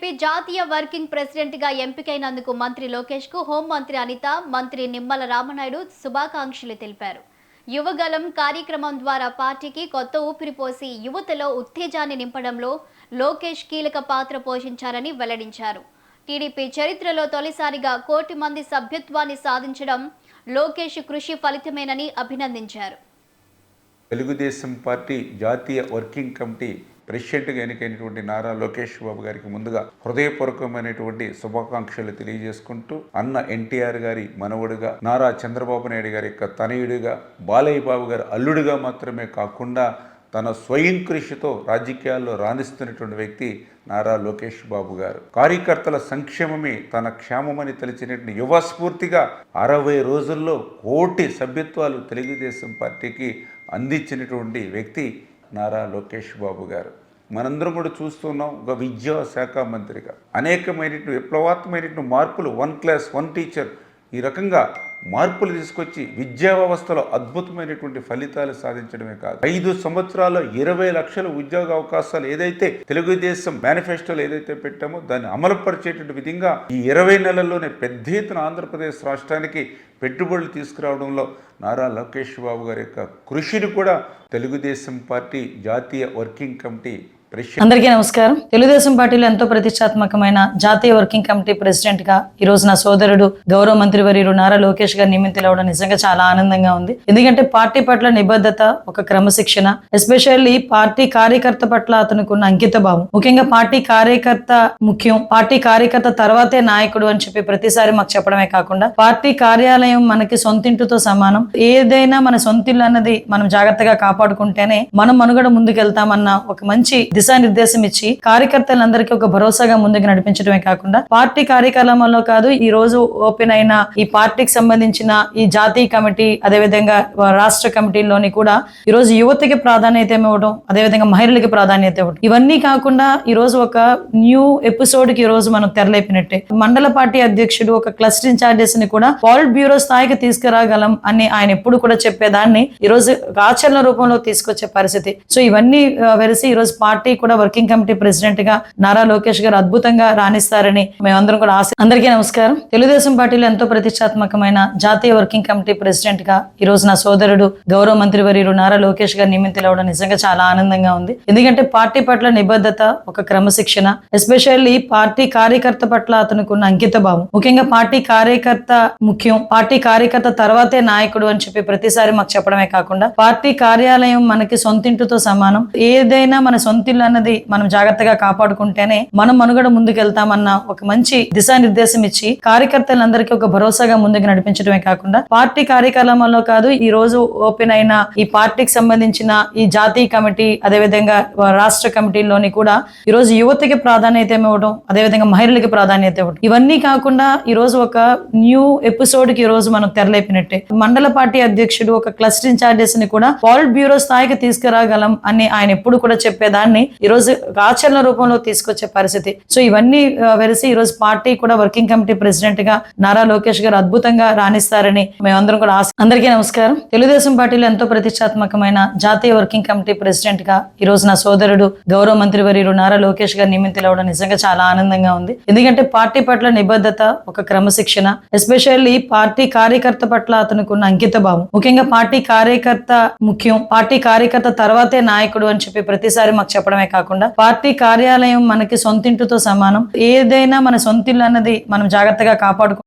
TDP జాతీయ working president గా ఎంపికైనందుకు మంత్రి లోకేష్ కు హోంమంత్రి అనిత, మంత్రి నిమ్మల రామనాయుడు శుభాకాంక్షలు తెలిపారు. యువగలం కార్యక్రమం ద్వారా పార్టీకి కొత్త ఊపిరి పోసి యువతలో ఉత్తేజాన్ని నింపడంలో లోకేష్ కీలక పాత్ర పోషించారని వెల్లడించారు. టీడీపీ చరిత్రలో తొలిసారిగా 1 కోటి మంది సభ్యత్వాన్ని సాధించడం లోకేష్ కృషి ఫలితమేనని అభినందించారు. తెలుగుదేశం పార్టీ జాతీయ వర్కింగ్ కమిటీ ప్రెసిడెంట్గా ఎన్నికైనటువంటి నారా లోకేష్ బాబు గారికి ముందుగా హృదయపూర్వకమైనటువంటి శుభాకాంక్షలు తెలియజేసుకుంటూ, అన్న ఎన్టీఆర్ గారి మనవడుగా, నారా చంద్రబాబు నాయుడు గారి యొక్క తనయుడిగా, బాలయ్య బాబు గారి అల్లుడిగా మాత్రమే కాకుండా తన స్వయం కృషితో రాజకీయాల్లో రాణిస్తున్నటువంటి వ్యక్తి నారా లోకేష్ బాబు గారు. కార్యకర్తల సంక్షేమమే తన క్షేమమని తెలిసినటువంటి యువ స్ఫూర్తిగా 60 రోజుల్లో 1 కోటి సభ్యత్వాలు తెలుగుదేశం పార్టీకి అందించినటువంటి వ్యక్తి నారా లోకేష్ బాబు గారు. మనందరం కూడా చూస్తున్నాం, ఒక విద్యాశాఖ మంత్రిగా అనేకమైనటువంటి విప్లవాత్మకమైనటువంటి మార్పులు, 1 క్లాస్ 1 టీచర్, ఈ రకంగా మార్పులు తీసుకొచ్చి విద్యా వ్యవస్థలో అద్భుతమైనటువంటి ఫలితాలు సాధించడమే కాదు, 5 సంవత్సరాల్లో 20 లక్షల ఉద్యోగ అవకాశాలు ఏదైతే తెలుగుదేశం మేనిఫెస్టోలో ఏదైతే పెట్టామో దాన్ని అమలుపరిచేటువంటి విధంగా ఈ 20 నెలల్లోనే పెద్ద ఎత్తున ఆంధ్రప్రదేశ్ రాష్ట్రానికి పెట్టుబడులు తీసుకురావడంలో నారా లోకేష్ బాబు గారి యొక్క కృషిని కూడా తెలుగుదేశం పార్టీ జాతీయ వర్కింగ్ కమిటీ అందరికీ నమస్కారం. తెలుగుదేశం పార్టీలో ఎంతో ప్రతిష్టాత్మకమైన జాతీయ వర్కింగ్ కమిటీ ప్రెసిడెంట్ గా ఈ రోజు నా సోదరుడు గౌరవ మంత్రివర్యుడు నారా లోకేష్ గారు నియమితులవడం నిజంగా చాలా ఆనందంగా ఉంది. ఎందుకంటే పార్టీ పట్ల నిబద్ధత, ఒక క్రమశిక్షణ, ఎస్పెషల్లీ పార్టీ కార్యకర్త పట్ల అతనికి ఉన్న అంకిత భావం, ముఖ్యంగా పార్టీ కార్యకర్త ముఖ్యం, పార్టీ కార్యకర్త తర్వాతే నాయకుడు అని చెప్పి ప్రతిసారి మాకు చెప్పడమే కాకుండా పార్టీ కార్యాలయం మనకి సొంతింటితో సమానం, ఏదైనా మన సొంతిల్లు అన్నది మనం జాగ్రత్తగా కాపాడుకుంటేనే మనం మనుగడ ముందుకెళ్తామన్న ఒక మంచి దిశానిర్దేశం ఇచ్చి కార్యకర్తలందరికీ ఒక భరోసాగా ముందుకు నడిపించడమే కాకుండా పార్టీ కార్యక్రమంలో కాదు, ఈ రోజు ఓపెన్ అయిన ఈ పార్టీకి సంబంధించిన ఈ జాతీయ కమిటీ, అదేవిధంగా రాష్ట్ర కమిటీల్లోని కూడా ఈ రోజు యువతకి ప్రాధాన్యత ఇవ్వడం, అదేవిధంగా మహిళలకి ప్రాధాన్యత ఇవ్వడం, ఇవన్నీ కాకుండా ఈ రోజు ఒక న్యూ ఎపిసోడ్ కి ఈ రోజు మనం తెరలేపినట్టే మండల పార్టీ అధ్యక్షుడు ఒక క్లస్టర్ ఇన్ఛార్జెస్ ని కూడా పాలిట్ బ్యూరో స్థాయికి తీసుకురాగలం అని ఆయన ఎప్పుడు కూడా చెప్పేదాన్ని ఈ రోజు ఆచరణ రూపంలో తీసుకొచ్చే పరిస్థితి. సో ఇవన్నీ వెలిసి ఈ రోజు పార్టీ కూడా వర్కింగ్ కమిటీ ప్రెసిడెంట్ గా నారా లోకేష్ గారు అద్భుతంగా రాణిస్తారని మేమందరం కూడా ఆశ. అందరికీ నమస్కారం. తెలుగుదేశం పార్టీలో ఎంతో ప్రతిష్టాత్మకమైన జాతీయ వర్కింగ్ కమిటీ ప్రెసిడెంట్ గా ఈ రోజు నా సోదరుడు గౌరవ మంత్రివర్యుడు నారా లోకేష్ గారు నియమితులవడం నిజంగా చాలా ఆనందంగా ఉంది. ఎందుకంటే పార్టీ పట్ల నిబద్ధత, ఒక క్రమశిక్షణ, ఎస్పెషల్లీ పార్టీ కార్యకర్త పట్ల అతనికి ఉన్న అంకిత భావం, ముఖ్యంగా పార్టీ కార్యకర్త ముఖ్యం, పార్టీ కార్యకర్త తర్వాతే నాయకుడు అని చెప్పి ప్రతిసారి మాకు చెప్పడమే కాకుండా పార్టీ కార్యాలయం మనకి సొంతింటితో సమానం, ఏదైనా మన సొంతిల్లు అన్నది మనం జాగ్రత్తగా కాపాడుకుంటేనే మనం మనుగడ ముందుకెళ్తామన్న ఒక మంచి దిశానిర్దేశం ఇచ్చి కార్యకర్తలందరికీ ఒక భరోసాగా ముందుకు నడిపించడమే కాకుండా పార్టీ కార్యక్రమంలో కాదు, ఈ రోజు ఓపెన్ అయిన ఈ పార్టీకి సంబంధించిన ఈ జాతీయ కమిటీ, అదేవిధంగా రాష్ట్ర కమిటీల్లోని కూడా ఈ రోజు యువతకి ప్రాధాన్యత ఇవ్వడం, అదేవిధంగా మహిళలకి ప్రాధాన్యత ఇవ్వడం, ఇవన్నీ కాకుండా ఈ రోజు ఒక న్యూ ఎపిసోడ్ కి ఈ రోజు మనం తెరలేపినట్టే మండల పార్టీ అధ్యక్షుడు ఒక క్లస్టర్ ఇన్ఛార్జెస్ ని కూడా పాలిట్ బ్యూరో స్థాయికి తీసుకురాగలం అని ఆయన ఎప్పుడు కూడా చెప్పేదాన్ని ఈ రోజు ఆచరణ రూపంలో తీసుకొచ్చే పరిస్థితి. సో ఇవన్నీ వెలిసి ఈ రోజు పార్టీ కూడా వర్కింగ్ కమిటీ ప్రెసిడెంట్ గా నారా లోకేష్ గారు అద్భుతంగా రాణిస్తారని మేమందరం కూడా ఆశ. అందరికీ నమస్కారం. తెలుగుదేశం పార్టీలో ఎంతో ప్రతిష్టాత్మకమైన జాతీయ వర్కింగ్ కమిటీ ప్రెసిడెంట్ గా ఈ రోజు నా సోదరుడు గౌరవ మంత్రివర్యుడు నారా లోకేష్ గారు నియమితులవడం నిజంగా చాలా ఆనందంగా ఉంది. ఎందుకంటే పార్టీ పట్ల నిబద్ధత, ఒక క్రమశిక్షణ, ఎస్పెషల్లీ పార్టీ కార్యకర్త పట్ల అతనికి ఉన్న అంకిత భావం, ముఖ్యంగా పార్టీ కార్యకర్త ముఖ్యం, పార్టీ కార్యకర్త తర్వాతే నాయకుడు అని చెప్పి ప్రతిసారి మాకు చెప్పడమే కాకుండా పార్టీ కార్యాలయం మనకి సొంతింటితో సమానం, ఏదైనా మన సొంతిల్లు అన్నది మనం జాగ్రత్తగా కాపాడుకుంటాం.